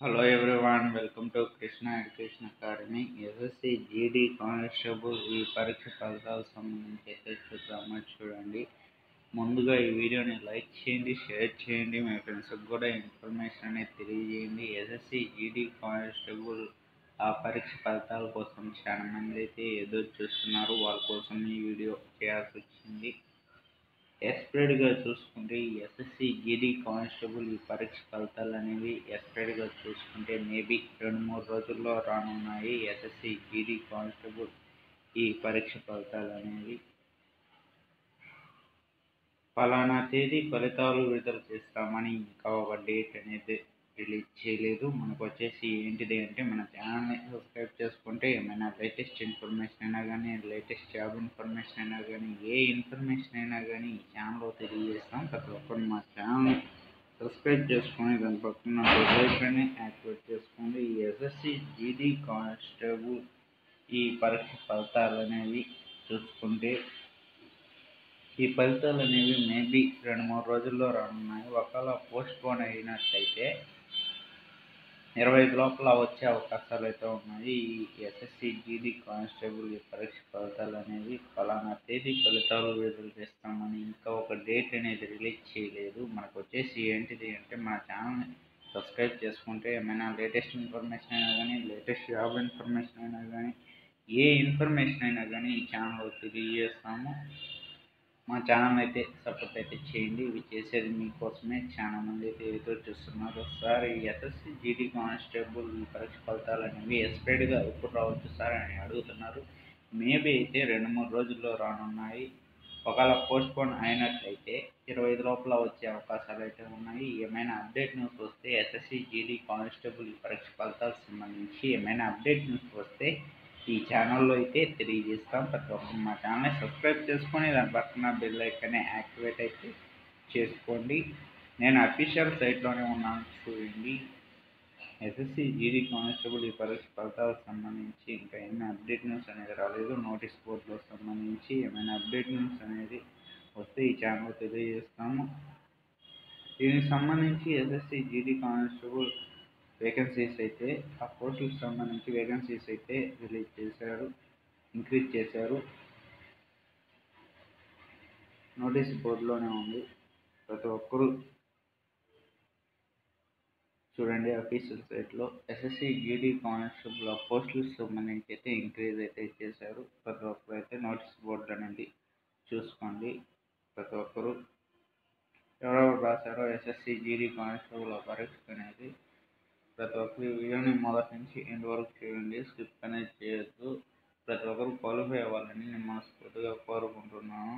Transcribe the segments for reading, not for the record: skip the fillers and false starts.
Hello everyone, welcome to Krishna Education Academy. SSC GD constable ఈ పరీక్ష ఫలితాలకు సంబంధించి అయితే చూడండి. ముందుగా ఈ వీడియోని లైక్ చేయండి, షేర్ చేయండి, మీ ఫ్రెండ్స్కి కూడా ఇన్ఫర్మేషన్ అనేది తెలియజేయండి. SSC GD కానిస్టేబుల్ ఆ పరీక్ష ఫలితాల కోసం చాలా మంది అయితే ఎదురు చూస్తున్నారు. వాళ్ళ కోసం ఈ వీడియో చేయాల్సి వచ్చింది. ఎక్స్పైర్డ్గా చూసుకుంటే ఈ ఎస్ఎస్సి జీడీ కానిస్టేబుల్ ఈ పరీక్ష ఫలితాలు అనేవి ఎక్స్పైర్డ్గా చూసుకుంటే మేబీ 2-3 రోజుల్లో రానున్నాయి. ఎస్ఎస్సి జీడీ కానిస్టేబుల్ ఈ పరీక్ష ఫలితాలు అనేవి ఫలానా తేదీ ఫలితాలు విడుదల చేస్తామని ఇంకా ఒక డేట్ అనేది రిలీజ్ చేయలేదు. మనకు వచ్చేసి ఏంటిది అంటే మన ఛానల్ని సబ్స్క్రైబ్ చేసుకుంటే ఏమైనా లేటెస్ట్ ఇన్ఫర్మేషన్ అయినా కానీ, లేటెస్ట్ జాబ్ ఇన్ఫర్మేషన్ అయినా కానీ, ఏ ఇన్ఫర్మేషన్ అయినా కానీ ఈ ఛానల్లో తెలియజేస్తాం. ప్రతి ఒక్కరు మా ఛానల్ని సబ్స్క్రైబ్ చేసుకొని దాని పక్కన బెల్ యాక్టివేట్ చేసుకోండి. ఈ ఎస్ఎస్సి జీడీ కానిస్టేబుల్ ఈ పరీక్ష ఫలితాలు అనేవి చూసుకుంటే ఈ ఫలితాలు అనేవి మేబీ 2-3 రోజుల్లో రానున్నాయి. ఒకవేళ పోస్ట్ పోన్ అయినట్లయితే 25 లోపల వచ్చే అవకాశాలు అయితే ఉన్నాయి. ఈ ఎస్ఎస్సి జీడీ కానిస్టేబుల్ ఈ పరీక్ష ఫలితాలు అనేవి ఫలానా తేదీ ఫలితాలు విడుదల చేస్తామని ఇంకా ఒక డేట్ అనేది రిలీజ్ చేయలేదు. మనకు వచ్చేసి ఏంటిది అంటే మన ఛానల్ని సబ్స్క్రైబ్ చేసుకుంటే ఏమైనా లేటెస్ట్ ఇన్ఫర్మేషన్ అయినా కానీ, లేటెస్ట్ జాబ్ ఇన్ఫర్మేషన్ అయినా కానీ, ఏ ఇన్ఫర్మేషన్ అయినా కానీ ఈ ఛానల్లో తెలియజేస్తాము. మా ఛానల్ అయితే సపోర్ట్ అయితే చేయండి. ఇవి చేసేది మీకోసమే. చాలా మంది అయితే ఎదురు చూస్తున్నారు. సార్ ఈ ఎస్ఎస్సి జీడీ కానిస్టేబుల్ ఈ పరీక్ష ఫలితాలు అనేవి ఎక్స్పైర్డ్గా ఎప్పుడు రావచ్చు సార్ అని అడుగుతున్నారు. మేబీ అయితే 2-3 రోజుల్లో రానున్నాయి. ఒకవేళ పోస్ట్ పోన్ అయినట్లయితే 25 లోపల వచ్చే అవకాశాలు అయితే ఉన్నాయి. ఏమైనా అప్డేట్ న్యూస్ వస్తే ఎస్ఎస్సి జీడీ కానిస్టేబుల్ ఈ పరీక్ష ఫలితాలకు సంబంధించి ఏమైనా అప్డేట్ న్యూస్ వస్తే ఈ ఛానల్లో అయితే తెలియజేస్తాం. ప్రతి ఒక్కరు మా ఛానల్ని సబ్స్క్రైబ్ చేసుకొని దాని పక్కన బెల్ ఐకాన్ యాక్టివేట్ అయితే చేసుకోండి. నేను అఫీషియల్ సైట్లోనే ఉన్నాను, చూడండి. ఎస్ఎస్సి జీడీ కానిస్టేబుల్ ఈ పరీక్ష ఫలితాలకు సంబంధించి ఇంకా ఏమైనా అప్డేట్ న్యూస్ అనేది రాలేదు. నోటీస్ బోర్డులో సంబంధించి ఏమైనా అప్డేట్ న్యూస్ అనేది వస్తే ఈ ఛానల్లో తెలియజేస్తాము. దీనికి సంబంధించి ఎస్ఎస్సి జీడీ కానిస్టేబుల్ వేకెన్సీస్ అయితే ఆ పోస్టులకు సంబంధించి వేకెన్సీస్ అయితే రిలీజ్ చేశారు, ఇంక్రీజ్ చేశారు. నోటీస్ బోర్డులోనే ఉంది. ప్రతి ఒక్కరూ చూడండి అఫీషియల్ సైట్లో. ఎస్ఎస్సి జీడీ కానిస్టేబుల్ ఆ పోస్టులకు సంబంధించి అయితే ఇంక్రీజ్ అయితే చేశారు. ప్రతి ఒక్కరు అయితే నోటీస్ బోర్డు అనేది చూసుకోండి. ప్రతి ఒక్కరు ఎవరెవరు రాశారో ఎస్ఎస్సి జీడీ కానిస్టేబుల్ ఆ పరీక్ష అనేది ప్రతి ఒక్కరు ఈ వీడియోని మొదటి నుంచి ఎండ్ వరకు చేయండి, స్కిప్ అనేది చేయొద్దు. ప్రతి ఒక్కరు క్వాలిఫై అవ్వాలని నేను మనస్ఫూర్తిగా కోరుకుంటున్నాను.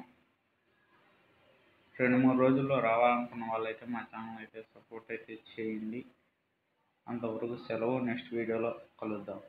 2-3 రోజుల్లో రావాలనుకున్న వాళ్ళైతే మా ఛానల్ అయితే సపోర్ట్ అయితే చేయండి. అంతవరకు సెలవు. నెక్స్ట్ వీడియోలో కలుద్దాం.